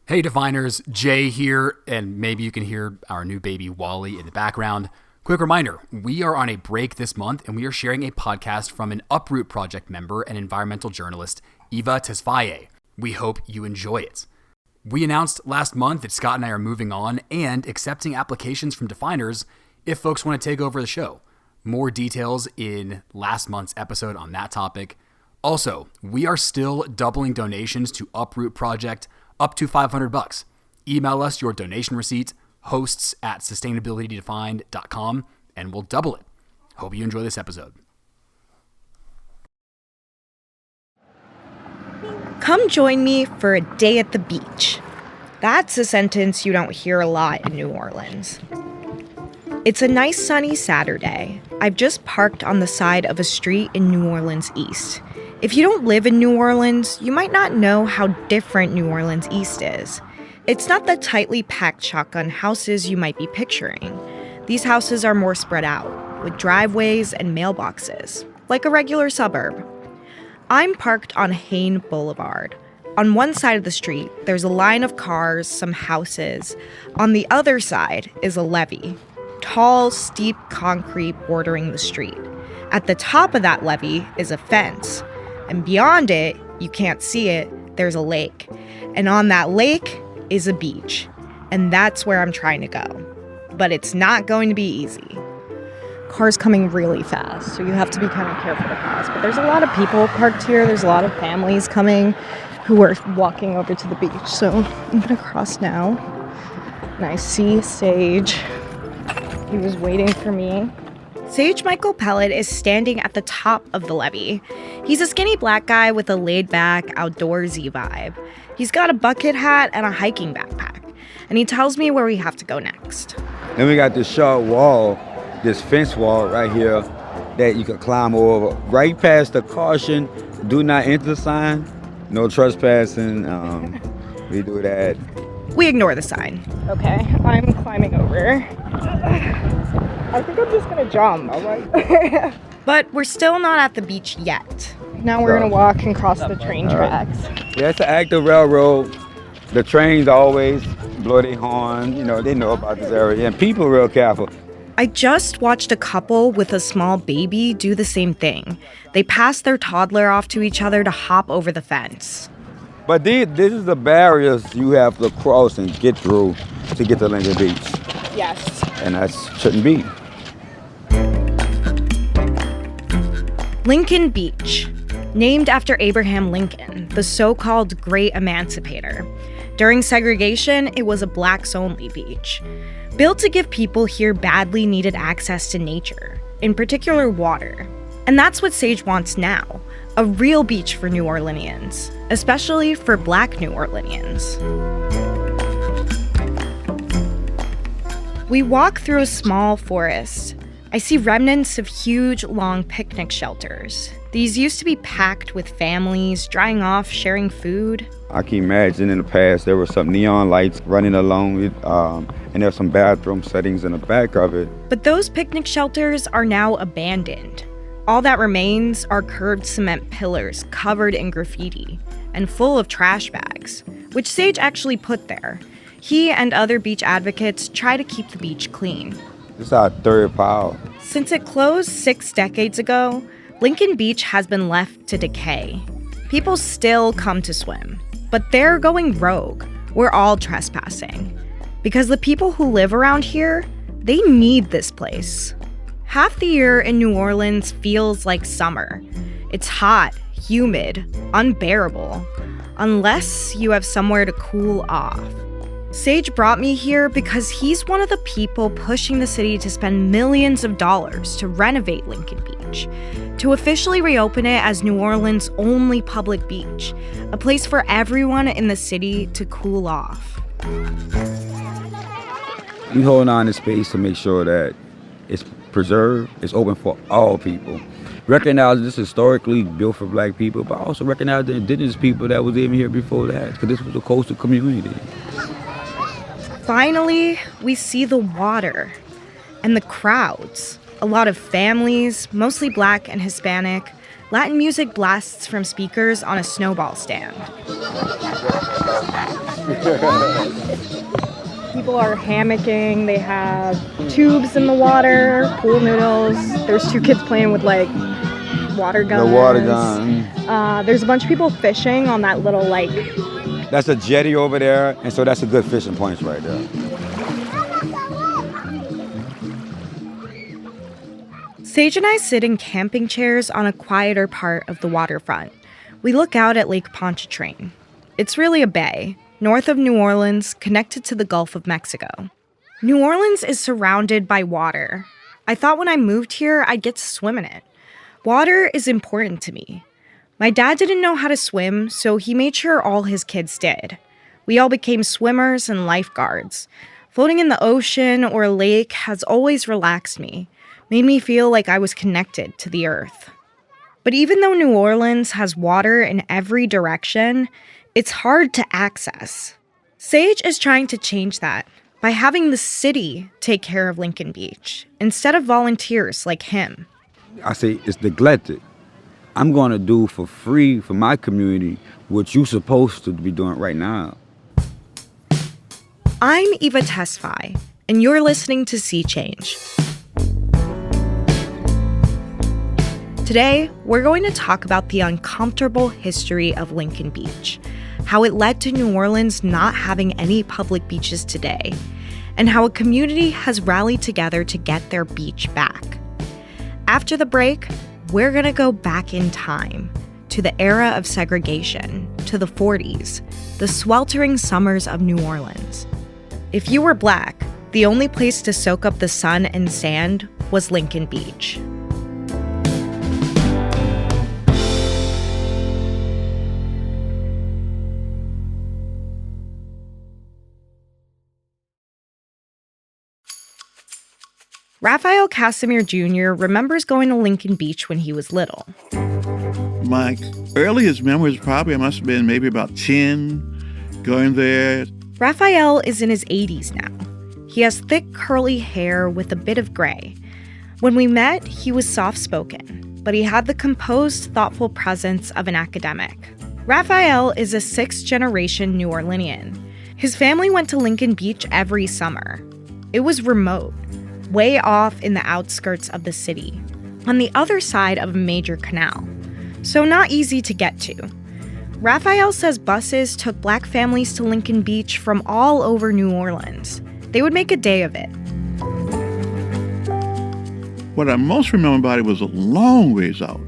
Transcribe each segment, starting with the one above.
Hey Diviners, Jay here, and maybe you can hear our new baby Wally in the background. Quick reminder, we are on a break this month and we are sharing a podcast from an Uproot Project member and environmental journalist, Eva Tesfaye. We hope you enjoy it. We announced last month that Scott and I are moving on and accepting applications from Diviners if folks want to take over the show. More details in last month's episode on that topic. Also, we are still doubling donations to Uproot Project up to $500. Email us your donation receipt, hosts@sustainabilitydefined.com, and we'll double it. Hope you enjoy this episode. Come join me for a day at the beach. That's a sentence you don't hear a lot in New Orleans. It's a nice sunny Saturday. I've just parked on the side of a street in New Orleans East. If you don't live in New Orleans, you might not know how different New Orleans East is. It's not the tightly packed shotgun houses you might be picturing. These houses are more spread out, with driveways and mailboxes, like a regular suburb. I'm parked on Hain Boulevard. On one side of the street, there's a line of cars, some houses. On the other side is a levee, tall, steep concrete bordering the street. At the top of that levee is a fence. And beyond it, you can't see it, there's a lake. And on that lake is a beach. And that's where I'm trying to go. But it's not going to be easy. Cars coming really fast, so you have to be kind of careful to pass. But there's a lot of people parked here. There's a lot of families coming who are walking over to the beach. So I'm gonna cross now. And I see Sage. He was waiting for me. Sage Michael Pellet is standing at the top of the levee. He's a skinny black guy with a laid-back, outdoorsy vibe. He's got a bucket hat and a hiking backpack, and he tells me where we have to go next. Then we got this short wall, this fence wall right here that you can climb over. Right past the caution, do not enter sign, no trespassing, we do that. We ignore the sign. Okay, I'm climbing over. I think I'm just gonna jump, all right? But we're still not at the beach yet. Now we're gonna walk and cross the train tracks. Yeah, it's an active railroad. The trains always blow their horn, they know about this area, and people are real careful. I just watched a couple with a small baby do the same thing. They passed their toddler off to each other to hop over the fence. But this is the barriers you have to cross and get through to get to Lincoln Beach. Yes. And that shouldn't be. Lincoln Beach, named after Abraham Lincoln, the so-called Great Emancipator. During segregation, it was a blacks-only beach, built to give people here badly needed access to nature, in particular water. And that's what Sage wants now, a real beach for New Orleanians, especially for Black New Orleanians. We walk through a small forest. I see remnants of huge, long picnic shelters. These used to be packed with families, drying off, sharing food. I can imagine in the past there were some neon lights running along it, and there's some bathroom settings in the back of it. But those picnic shelters are now abandoned. All that remains are curved cement pillars covered in graffiti and full of trash bags, which Sage actually put there. He and other beach advocates try to keep the beach clean. This is our third pile. Since it closed 6 decades ago, Lincoln Beach has been left to decay. People still come to swim, but they're going rogue. We're all trespassing. Because the people who live around here, they need this place. Half the year in New Orleans feels like summer. It's hot, humid, unbearable, unless you have somewhere to cool off. Sage brought me here because he's one of the people pushing the city to spend millions of dollars to renovate Lincoln Beach, to officially reopen it as New Orleans' only public beach, a place for everyone in the city to cool off. We hold on to space to make sure that it's preserved, it's open for all people. Recognize this is historically built for Black people, but also recognize the indigenous people that was even here before that, because this was a coastal community. Finally, we see the water and the crowds. A lot of families, mostly Black and Hispanic, Latin music blasts from speakers on a snowball stand. People are hammocking. They have tubes in the water, pool noodles. There's 2 kids playing with, like, water guns. The water gun. There's a bunch of people fishing on that little, like... That's a jetty over there, and so that's a good fishing point right there. Sage and I sit in camping chairs on a quieter part of the waterfront. We look out at Lake Pontchartrain. It's really a bay, north of New Orleans, connected to the Gulf of Mexico. New Orleans is surrounded by water. I thought when I moved here, I'd get to swim in it. Water is important to me. My dad didn't know how to swim, so he made sure all his kids did. We all became swimmers and lifeguards. Floating in the ocean or a lake has always relaxed me, made me feel like I was connected to the earth. But even though New Orleans has water in every direction, it's hard to access. Sage is trying to change that by having the city take care of Lincoln Beach instead of volunteers like him. I say it's neglected. I'm going to do for free for my community what you're supposed to be doing right now. I'm Eva Tesfaye, and you're listening to Sea Change. Today, we're going to talk about the uncomfortable history of Lincoln Beach, how it led to New Orleans not having any public beaches today, and how a community has rallied together to get their beach back. After the break, we're going to go back in time to the era of segregation, to the 40s, the sweltering summers of New Orleans. If you were Black, the only place to soak up the sun and sand was Lincoln Beach. Raphael Casimir Jr. remembers going to Lincoln Beach when he was little. My earliest memories probably I must have been maybe about 10, going there. Raphael is in his 80s now. He has thick curly hair with a bit of gray. When we met, he was soft-spoken, but he had the composed, thoughtful presence of an academic. Raphael is a 6th-generation New Orleanian. His family went to Lincoln Beach every summer. It was remote, way off in the outskirts of the city, on the other side of a major canal, so not easy to get to. Raphael says buses took Black families to Lincoln Beach from all over New Orleans. They would make a day of it. What I most remember about it was a long ways out,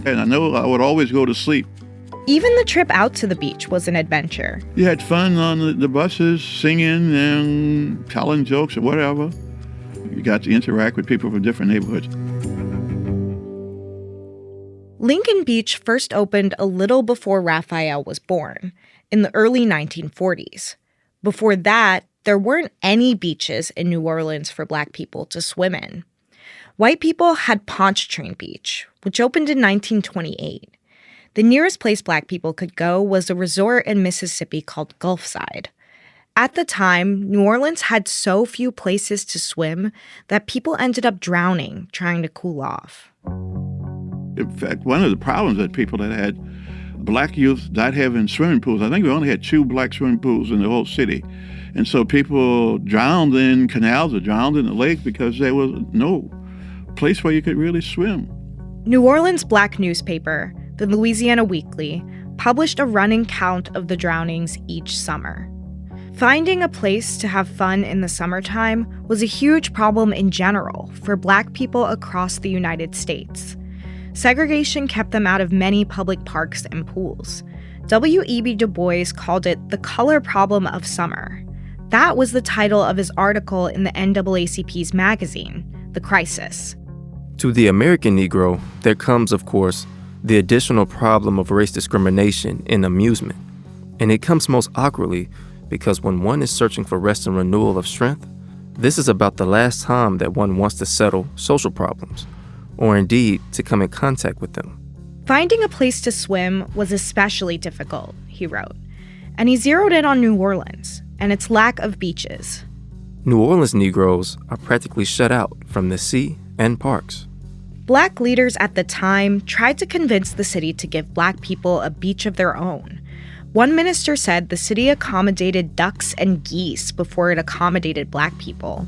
and I know I would always go to sleep. Even the trip out to the beach was an adventure. You had fun on the buses, singing and telling jokes or whatever. You got to interact with people from different neighborhoods. Lincoln Beach first opened a little before Raphael was born, in the early 1940s. Before that, there weren't any beaches in New Orleans for Black people to swim in. White people had Pontchartrain Beach, which opened in 1928. The nearest place Black people could go was a resort in Mississippi called Gulfside. At the time, New Orleans had so few places to swim that people ended up drowning trying to cool off. In fact, one of the problems that people that had Black youth not having swimming pools, I think we only had 2 Black swimming pools in the whole city. And so people drowned in canals or drowned in the lake because there was no place where you could really swim. New Orleans' Black newspaper, the Louisiana Weekly, published a running count of the drownings each summer. Finding a place to have fun in the summertime was a huge problem in general for Black people across the United States. Segregation kept them out of many public parks and pools. WEB Dubois called it the color problem of summer. That was the title of his article in the NAACP's magazine, The Crisis. To the American Negro, there comes, of course, the additional problem of race discrimination in amusement. And it comes most awkwardly because when one is searching for rest and renewal of strength, this is about the last time that one wants to settle social problems, or indeed to come in contact with them. Finding a place to swim was especially difficult, he wrote, and he zeroed in on New Orleans and its lack of beaches. New Orleans Negroes are practically shut out from the sea and parks. Black leaders at the time tried to convince the city to give Black people a beach of their own. One minister said the city accommodated ducks and geese before it accommodated Black people.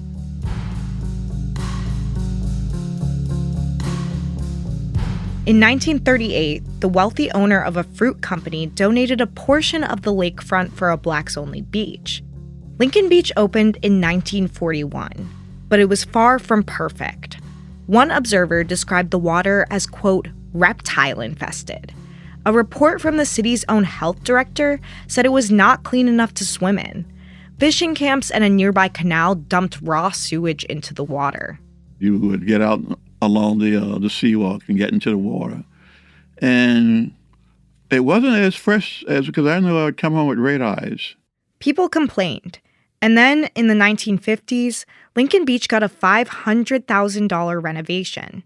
In 1938, the wealthy owner of a fruit company donated a portion of the lakefront for a Blacks-only beach. Lincoln Beach opened in 1941, but it was far from perfect. One observer described the water as, quote, reptile-infested. A report from the city's own health director said it was not clean enough to swim in. Fishing camps and a nearby canal dumped raw sewage into the water. You would get out along the seawalk and get into the water. And it wasn't as fresh as, because I knew I would come home with red eyes. People complained. And then in the 1950s, Lincoln Beach got a $500,000 renovation.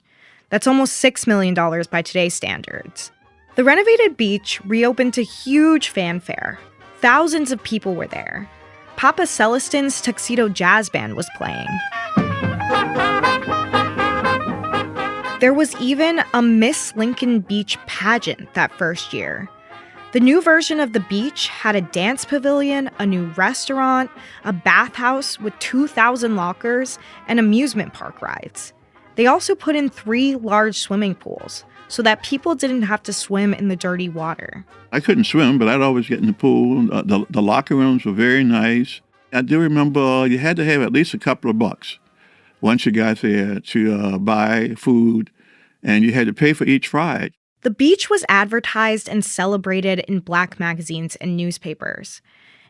That's almost $6 million by today's standards. The renovated beach reopened to huge fanfare. Thousands of people were there. Papa Celestin's Tuxedo Jazz Band was playing. There was even a Miss Lincoln Beach pageant that first year. The new version of the beach had a dance pavilion, a new restaurant, a bathhouse with 2,000 lockers, and amusement park rides. They also put in 3 large swimming pools so that people didn't have to swim in the dirty water. I couldn't swim, but I'd always get in the pool. The locker rooms were very nice. I do remember you had to have at least a couple of bucks once you got there to buy food, and you had to pay for each ride. The beach was advertised and celebrated in Black magazines and newspapers.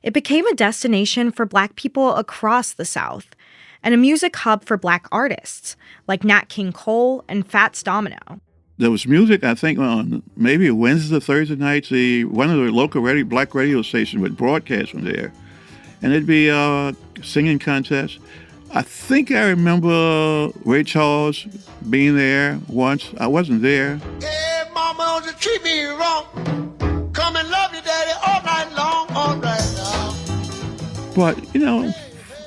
It became a destination for Black people across the South, and a music hub for Black artists, like Nat King Cole and Fats Domino. There was music, I think, on maybe Wednesday or Thursday nights. One of the local Black radio stations would broadcast from there, and it'd be singing contests. I think I remember Ray Charles being there once. I wasn't there. Hey, mama, don't you treat me wrong. Come and love you, daddy, all night long, all right now. But,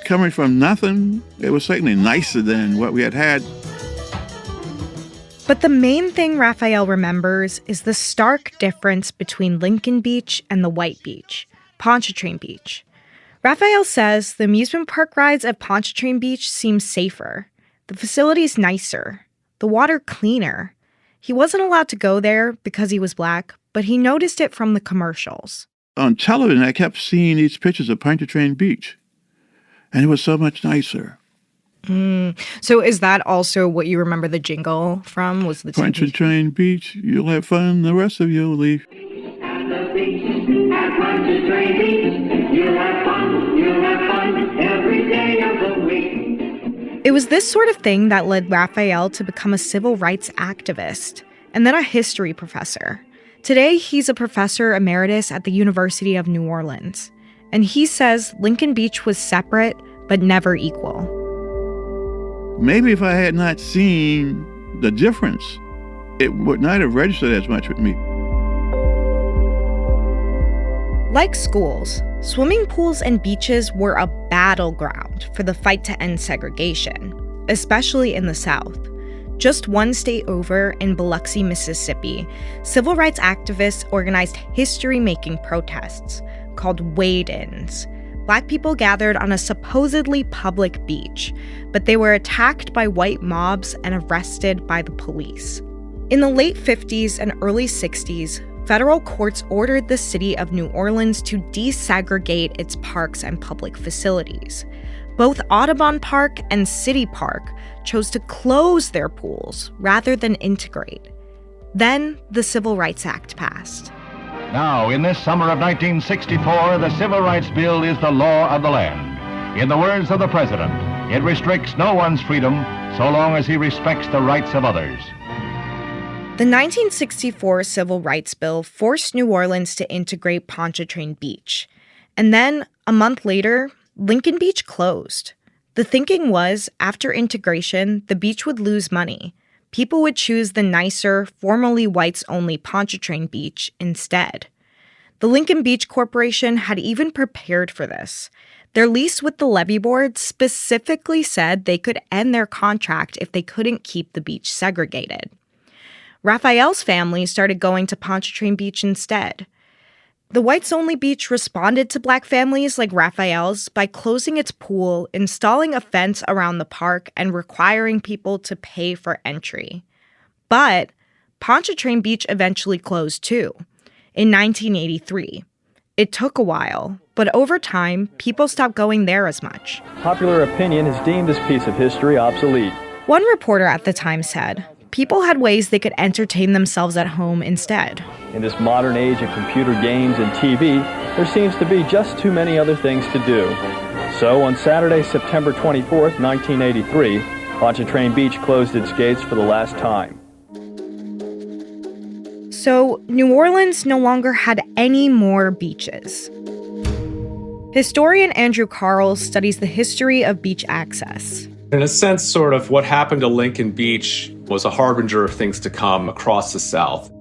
coming from nothing, it was certainly nicer than what we had. But the main thing Raphael remembers is the stark difference between Lincoln Beach and the White Beach, Pontchartrain Beach. Raphael says the amusement park rides at Pontchartrain Beach seem safer, the facilities nicer, the water cleaner. He wasn't allowed to go there because he was Black, but he noticed it from the commercials. On television, I kept seeing these pictures of Pontchartrain Beach, and it was so much nicer. So is that also what you remember the jingle from? Was the Pontchartrain Beach, you'll have fun, the rest of you'll leave. At the beach, at Pontchartrain Beach, you'll have fun every day of the week. It was this sort of thing that led Raphael to become a civil rights activist and then a history professor. Today, he's a professor emeritus at the University of New Orleans. And he says Lincoln Beach was separate, but never equal. Maybe if I had not seen the difference, it would not have registered as much with me. Like schools, swimming pools and beaches were a battleground for the fight to end segregation, especially in the South. Just one state over, in Biloxi, Mississippi, civil rights activists organized history-making protests called wade-ins. Black people gathered on a supposedly public beach, but they were attacked by white mobs and arrested by the police. In the late 50s and early 60s, federal courts ordered the city of New Orleans to desegregate its parks and public facilities. Both Audubon Park and City Park chose to close their pools rather than integrate. Then the Civil Rights Act passed. Now, in this summer of 1964, the Civil Rights Bill is the law of the land. In the words of the President, it restricts no one's freedom so long as he respects the rights of others. The 1964 Civil Rights Bill forced New Orleans to integrate Pontchartrain Beach. And then, a month later, Lincoln Beach closed. The thinking was, after integration, the beach would lose money. People would choose the nicer, formerly whites-only Pontchartrain Beach instead. The Lincoln Beach Corporation had even prepared for this. Their lease with the levee board specifically said they could end their contract if they couldn't keep the beach segregated. Raphael's family started going to Pontchartrain Beach instead. The whites-only beach responded to black families like Raphael's by closing its pool, installing a fence around the park, and requiring people to pay for entry. But Pontchartrain Beach eventually closed too, in 1983. It took a while, but over time, people stopped going there as much. Popular opinion has deemed this piece of history obsolete. One reporter at the time said, people had ways they could entertain themselves at home instead. In this modern age of computer games and TV, there seems to be just too many other things to do. So on Saturday, September 24th, 1983, Pontchartrain Beach closed its gates for the last time. So New Orleans no longer had any more beaches. Historian Andrew Carl studies the history of beach access. In a sense, sort of what happened to Lincoln Beach was a harbinger of things to come across the South.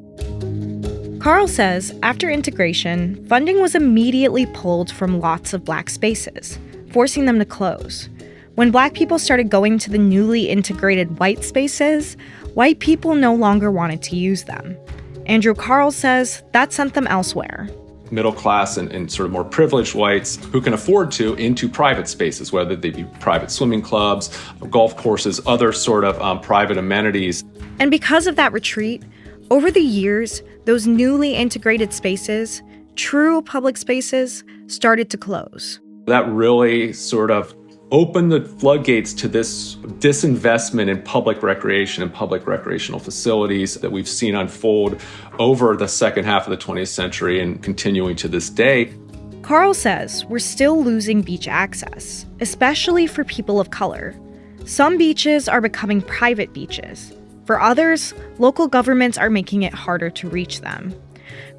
Carl says after integration, funding was immediately pulled from lots of black spaces, forcing them to close. When black people started going to the newly integrated white spaces, white people no longer wanted to use them. Andrew Carl says that sent them elsewhere. Middle class and sort of more privileged whites who can afford to into private spaces, whether they be private swimming clubs, golf courses, other sort of private amenities. And because of that retreat, over the years, those newly integrated spaces, true public spaces, started to close. That really sort of opened the floodgates to this disinvestment in public recreation and public recreational facilities that we've seen unfold over the second half of the 20th century and continuing to this day. Carl says we're still losing beach access, especially for people of color. Some beaches are becoming private beaches. For others, local governments are making it harder to reach them.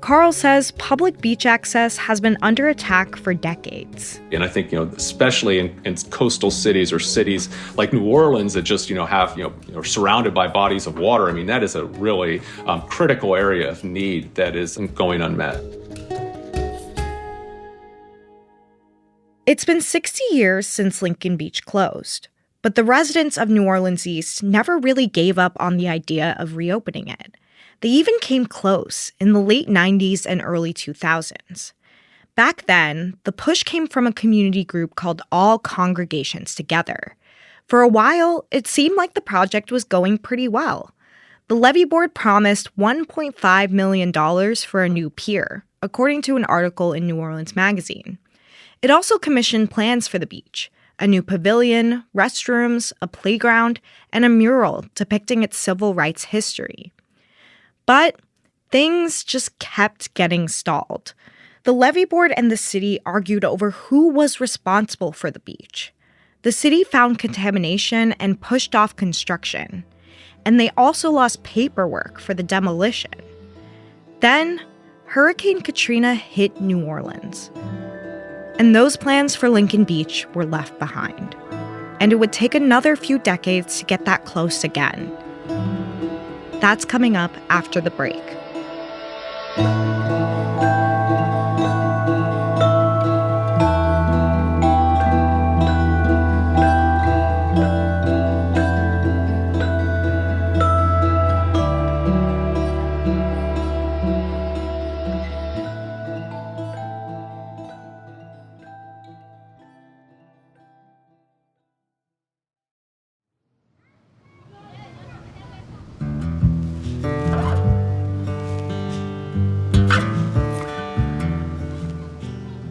Carl says public beach access has been under attack for decades. And I think, especially in coastal cities or cities like New Orleans that just, are surrounded by bodies of water. I mean, that is a really critical area of need that is going unmet. It's been 60 years since Lincoln Beach closed, but the residents of New Orleans East never really gave up on the idea of reopening it. They even came close in the late 90s and early 2000s. Back then, the push came from a community group called All Congregations Together. For a while, it seemed like the project was going pretty well. The levee board promised $1.5 million for a new pier, according to an article in New Orleans Magazine. It also commissioned plans for the beach, a new pavilion, restrooms, a playground, and a mural depicting its civil rights history. But things just kept getting stalled. The levee board and the city argued over who was responsible for the beach. The city found contamination and pushed off construction. And they also lost paperwork for the demolition. Then, Hurricane Katrina hit New Orleans. And those plans for Lincoln Beach were left behind. And it would take another few decades to get that close again. That's coming up after the break.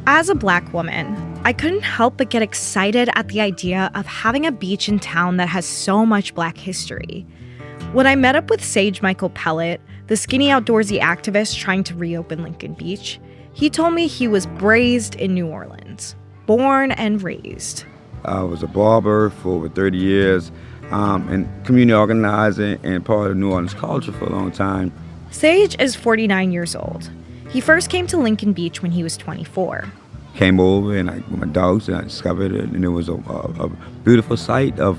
As a Black woman, I couldn't help but get excited at the idea of having a beach in town that has so much Black history. When I met up with Sage Michael Pellet, the skinny outdoorsy activist trying to reopen Lincoln Beach, he told me he was raised in New Orleans, born and raised. I was a barber for over 30 years and community organizing and part of New Orleans culture for a long time. Sage is 49 years old. He first came to Lincoln Beach when he was 24. Came over and with my dogs and I discovered it, and it was a beautiful sight of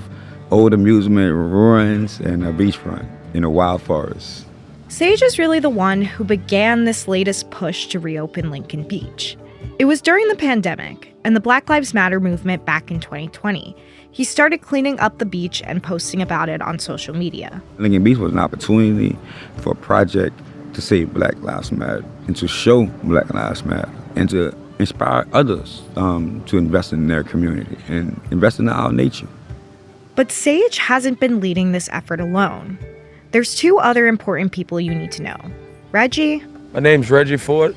old amusement ruins and a beachfront in a wild forest. Sage is really the one who began this latest push to reopen Lincoln Beach. It was during the pandemic and the Black Lives Matter movement back in 2020. He started cleaning up the beach and posting about it on social media. Lincoln Beach was an opportunity for a project to say Black Lives Matter and to show Black Lives Matter and to inspire others to invest in their community and invest in our nature. But Sage hasn't been leading this effort alone. There's two other important people you need to know. Reggie. My name's Reggie Ford.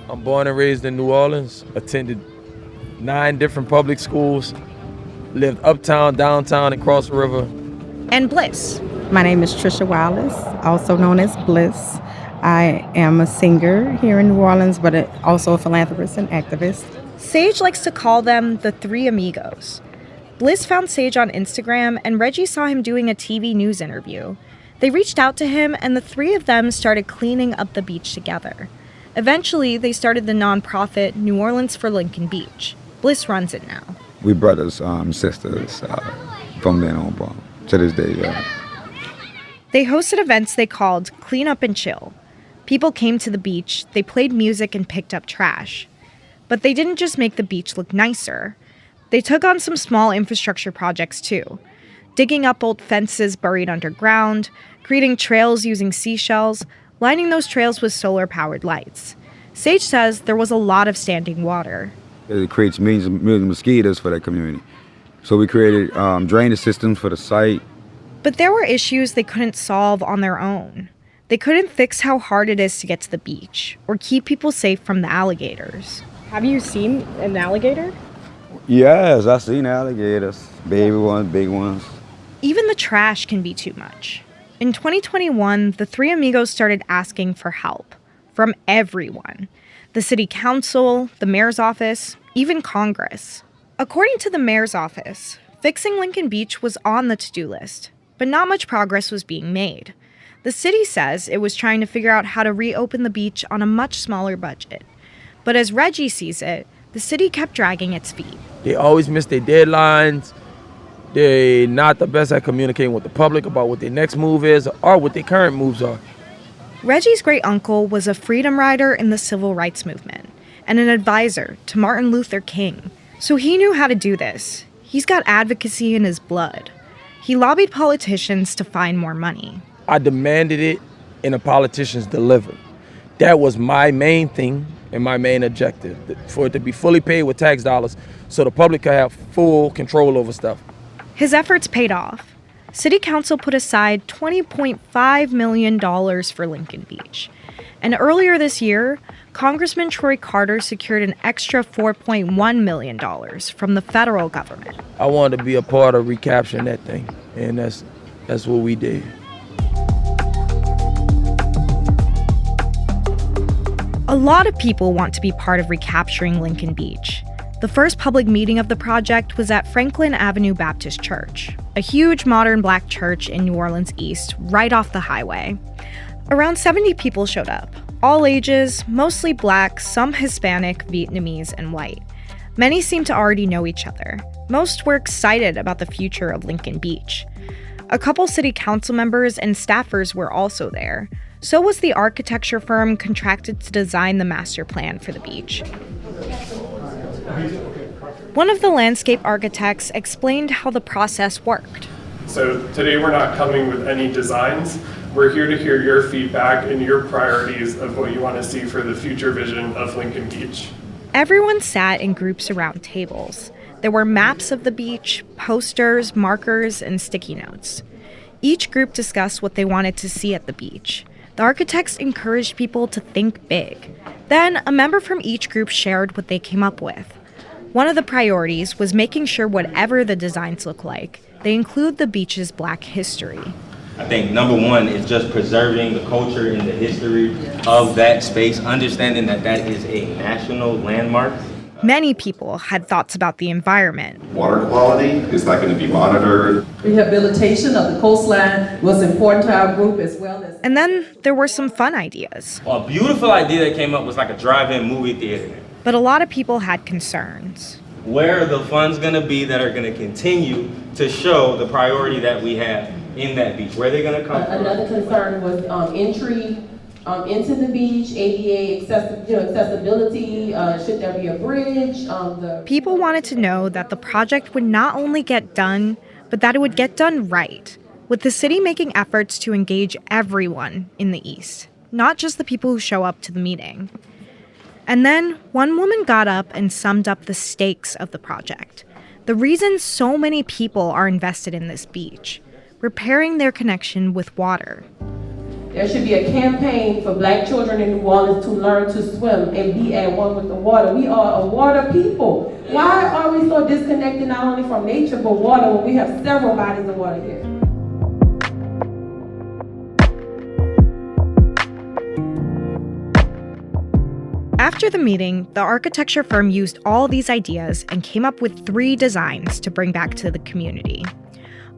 I'm born and raised in New Orleans, attended 9 different public schools, lived uptown, downtown, and Cross River. And Bliss. My name is Trisha Wallace, also known as Bliss. I am a singer here in New Orleans, but also a philanthropist and activist. Sage likes to call them the Three Amigos. Bliss found Sage on Instagram, and Reggie saw him doing a TV news interview. They reached out to him, and the three of them started cleaning up the beach together. Eventually, they started the nonprofit New Orleans for Lincoln Beach. Bliss runs it now. We brothers, sisters, from then on, to this day, yeah. They hosted events they called Clean Up and Chill. People came to the beach, they played music and picked up trash. But they didn't just make the beach look nicer. They took on some small infrastructure projects too. Digging up old fences buried underground, creating trails using seashells, lining those trails with solar-powered lights. Sage says there was a lot of standing water. It creates millions of mosquitoes for that community. So we created drainage systems for the site. But there were issues they couldn't solve on their own. They couldn't fix how hard it is to get to the beach or keep people safe from the alligators. Have you seen an alligator? Yes, I've seen alligators. Baby ones, big ones. Even the trash can be too much. In 2021, the Three Amigos started asking for help from everyone. The city council, the mayor's office, even Congress. According to the mayor's office, fixing Lincoln Beach was on the to-do list, but not much progress was being made. The city says it was trying to figure out how to reopen the beach on a much smaller budget. But as Reggie sees it, the city kept dragging its feet. They always miss their deadlines. They're not the best at communicating with the public about what their next move is or what their current moves are. Reggie's great uncle was a freedom rider in the civil rights movement and an advisor to Martin Luther King. So he knew how to do this. He's got advocacy in his blood. He lobbied politicians to find more money. I demanded it, and the politicians delivered. That was my main thing and my main objective, for it to be fully paid with tax dollars so the public could have full control over stuff. His efforts paid off. City Council put aside $20.5 million for Lincoln Beach. And earlier this year, Congressman Troy Carter secured an extra $4.1 million from the federal government. I wanted to be a part of recapturing that thing, and that's what we did. A lot of people want to be part of recapturing Lincoln Beach. The first public meeting of the project was at Franklin Avenue Baptist Church, a huge modern black church in New Orleans East, right off the highway. Around 70 people showed up, all ages, mostly black, some Hispanic, Vietnamese, and white. Many seemed to already know each other. Most were excited about the future of Lincoln Beach. A couple city council members and staffers were also there. So was the architecture firm contracted to design the master plan for the beach. One of the landscape architects explained how the process worked. So today we're not coming with any designs. We're here to hear your feedback and your priorities of what you want to see for the future vision of Lincoln Beach. Everyone sat in groups around tables. There were maps of the beach, posters, markers, and sticky notes. Each group discussed what they wanted to see at the beach. The architects encouraged people to think big. Then, a member from each group shared what they came up with. One of the priorities was making sure whatever the designs look like, they include the beach's black history. I think number one is just preserving the culture and the history of that space, understanding that that is a national landmark. Many people had thoughts about the environment. Water quality, is that going to be monitored? Rehabilitation of the coastline was important to our group as well as... And then there were some fun ideas. A beautiful idea that came up was like a drive-in movie theater. But a lot of people had concerns. Where are the funds going to be that are going to continue to show the priority that we have in that beach? Where are they going to come from? Another concern was entry into the beach, ADA accessibility, should there be a bridge? People wanted to know that the project would not only get done, but that it would get done right, with the city making efforts to engage everyone in the East, not just the people who show up to the meeting. And then one woman got up and summed up the stakes of the project, the reason so many people are invested in this beach, repairing their connection with water. There should be a campaign for Black children in New Orleans to learn to swim and be at one with the water. We are a water people. Why are we so disconnected not only from nature but water when we have several bodies of water here? After the meeting, the architecture firm used all these ideas and came up with 3 designs to bring back to the community.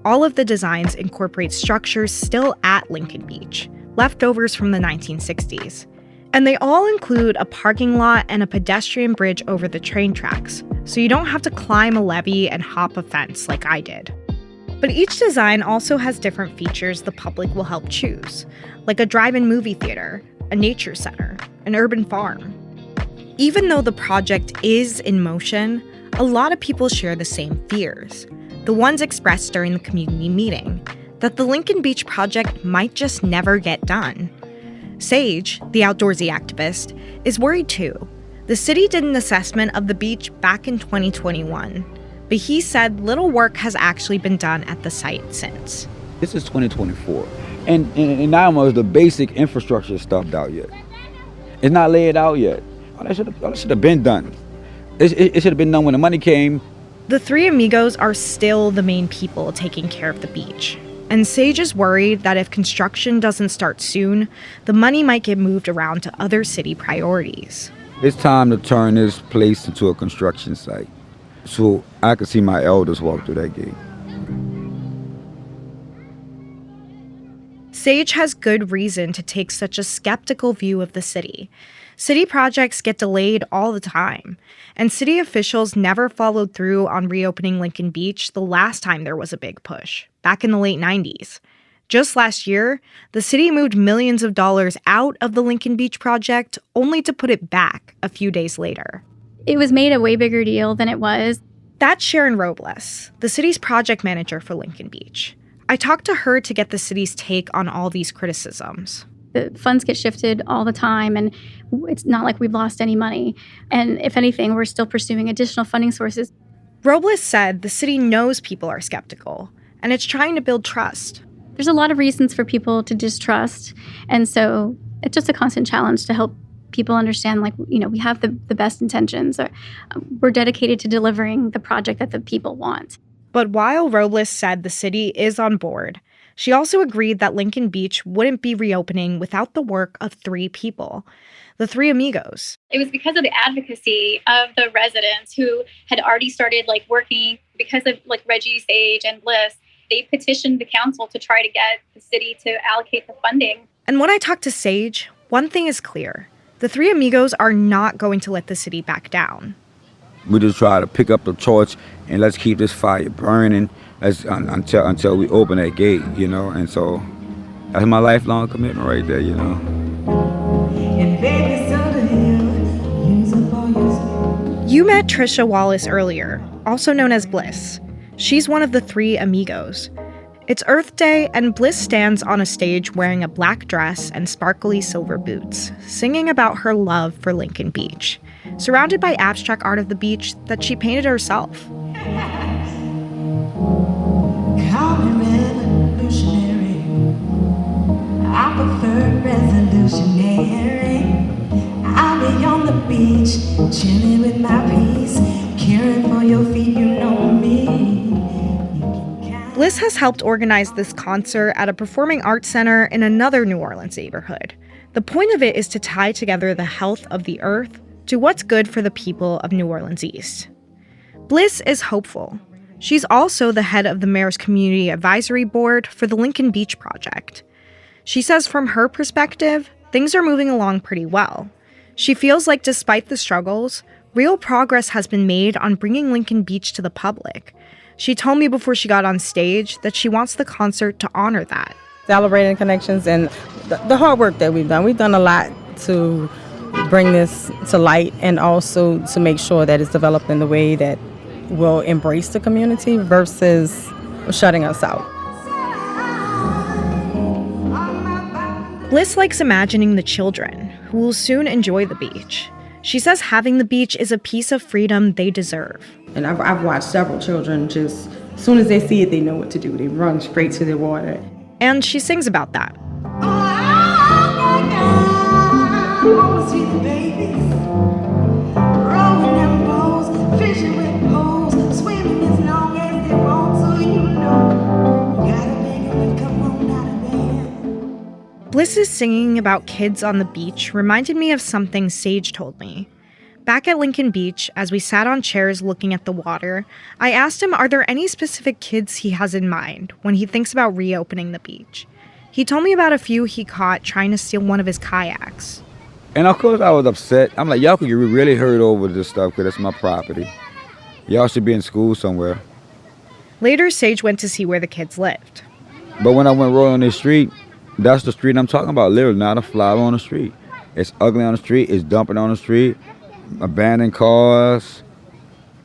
All of the designs incorporate structures still at Lincoln Beach, leftovers from the 1960s. And they all include a parking lot and a pedestrian bridge over the train tracks, so you don't have to climb a levee and hop a fence like I did. But each design also has different features the public will help choose, like a drive-in movie theater, a nature center, an urban farm. Even though the project is in motion, a lot of people share the same fears, the ones expressed during the community meeting, that the Lincoln Beach project might just never get done. Sage, the outdoorsy activist, is worried too. The city did an assessment of the beach back in 2021, but he said little work has actually been done at the site since. This is 2024, and now almost the basic infrastructure is stuffed out yet. It's not laid out yet. All that should have been done. It should have been done when the money came. The 3 amigos are still the main people taking care of the beach. And Sage is worried that if construction doesn't start soon, the money might get moved around to other city priorities. It's time to turn this place into a construction site so I can see my elders walk through that gate. Sage has good reason to take such a skeptical view of the city. City projects get delayed all the time, and city officials never followed through on reopening Lincoln Beach the last time there was a big push, back in the late 90s. Just last year, the city moved millions of dollars out of the Lincoln Beach project only to put it back a few days later. It was made a way bigger deal than it was. That's Sharon Robles, the city's project manager for Lincoln Beach. I talked to her to get the city's take on all these criticisms. The funds get shifted all the time, and it's not like we've lost any money. And if anything, we're still pursuing additional funding sources. Robles said the city knows people are skeptical, and it's trying to build trust. There's a lot of reasons for people to distrust, and so it's just a constant challenge to help people understand, we have the best intentions. We're dedicated to delivering the project that the people want. But while Robles said the city is on board, she also agreed that Lincoln Beach wouldn't be reopening without the work of 3 people, the 3 amigos. It was because of the advocacy of the residents who had already started working because of Reggie, Sage, and Bliss. They petitioned the council to try to get the city to allocate the funding. And when I talked to Sage, one thing is clear. The 3 amigos are not going to let the city back down. We just try to pick up the torch and let's keep this fire burning until we open that gate, and so that's my lifelong commitment right there, You met Trisha Wallace earlier, also known as Bliss. She's one of the 3 amigos. It's Earth Day, and Bliss stands on a stage wearing a black dress and sparkly silver boots, singing about her love for Lincoln Beach, surrounded by abstract art of the beach that she painted herself. Call me revolutionary. I prefer resolutionary. I'll be on the beach, chilling with my peace, caring for your feet, you know me. Bliss has helped organize this concert at a performing arts center in another New Orleans neighborhood. The point of it is to tie together the health of the earth to what's good for the people of New Orleans East. Bliss is hopeful. She's also the head of the mayor's community advisory board for the Lincoln Beach project. She says from her perspective, things are moving along pretty well. She feels like despite the struggles, real progress has been made on bringing Lincoln Beach to the public. She told me before she got on stage that she wants the concert to honor that. Celebrating connections and the hard work that we've done. We've done a lot to bring this to light and also to make sure that it's developed in the way that will embrace the community versus shutting us out. Bliss likes imagining the children, who will soon enjoy the beach. She says having the beach is a piece of freedom they deserve. And I've watched several children just, as soon as they see it, they know what to do. They run straight to the water. And she sings about that. Bliss's singing about kids on the beach reminded me of something Sage told me. Back at Lincoln Beach, as we sat on chairs looking at the water, I asked him are there any specific kids he has in mind when he thinks about reopening the beach. He told me about a few he caught trying to steal one of his kayaks. And of course I was upset. I'm like, y'all could get really hurt over this stuff because it's my property. Y'all should be in school somewhere. Later, Sage went to see where the kids lived. But when I went rolling this street, that's the street I'm talking about, literally, not a flower on the street. It's ugly on the street, it's dumping on the street, abandoned cars.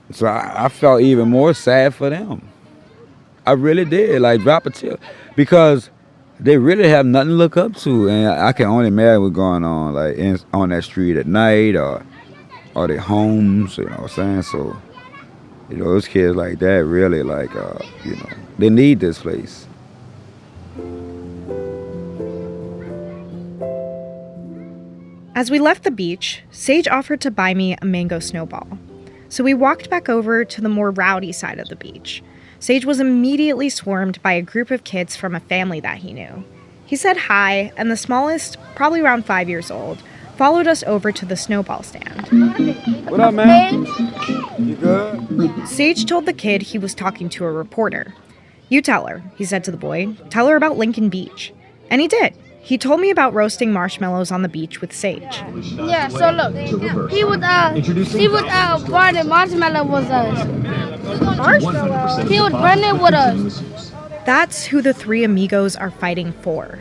So I felt even more sad for them. I really did, like drop a tear. Because they really have nothing to look up to. And I can only imagine what's going on, like on that street at night or their homes, you know what I'm saying? So, you know, those kids like that really like, you know, they need this place. As we left the beach, Sage offered to buy me a mango snowball. So we walked back over to the more rowdy side of the beach. Sage was immediately swarmed by a group of kids from a family that he knew. He said hi, and the smallest, probably around 5 years old, followed us over to the snowball stand. What up, man? You good? Sage told the kid he was talking to a reporter. You tell her, he said to the boy. Tell her about Lincoln Beach. And he did. He told me about roasting marshmallows on the beach with Sage. Yeah, so look, he would burn the marshmallow with us. Marshmallow? He would burn it with us. That's who the three amigos are fighting for.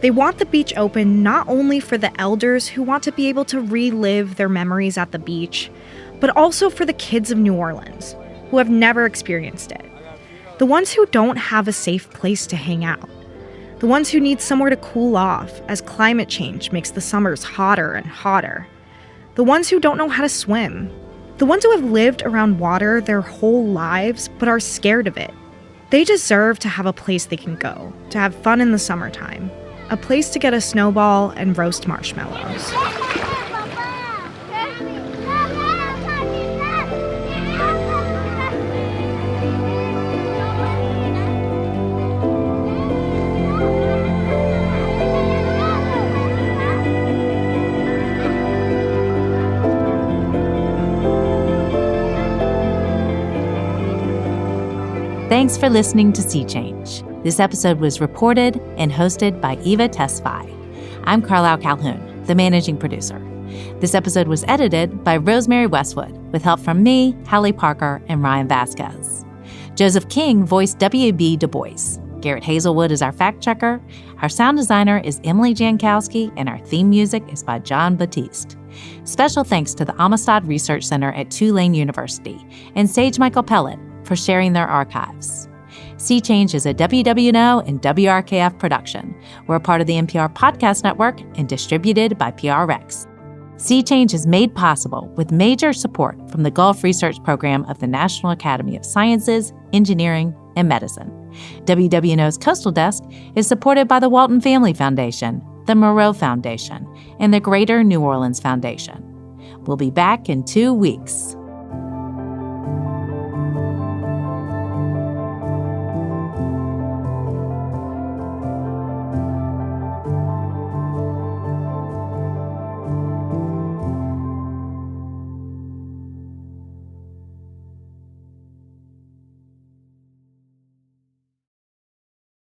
They want the beach open not only for the elders who want to be able to relive their memories at the beach, but also for the kids of New Orleans who have never experienced it. The ones who don't have a safe place to hang out. The ones who need somewhere to cool off as climate change makes the summers hotter and hotter. The ones who don't know how to swim. The ones who have lived around water their whole lives but are scared of it. They deserve to have a place they can go, to have fun in the summertime. A place to get a snowball and roast marshmallows. Thanks for listening to Sea Change. This episode was reported and hosted by Eva Tesfaye. I'm Carlyle Calhoun, the managing producer. This episode was edited by Rosemary Westwood, with help from me, Halle Parker, and Ryan Vasquez. Joseph King voiced WEB Dubois. Garrett Hazelwood is our fact checker. Our sound designer is Emily Jankowski, and our theme music is by Jon Batiste. Special thanks to the Amistad Research Center at Tulane University and Sage Michael Pellet for sharing their archives. Sea Change is a WWNO and WRKF production. We're a part of the NPR Podcast Network and distributed by PRX. Sea Change is made possible with major support from the Gulf Research Program of the National Academy of Sciences, Engineering, and Medicine. WWNO's Coastal Desk is supported by the Walton Family Foundation, the Moreau Foundation, and the Greater New Orleans Foundation. We'll be back in 2 weeks.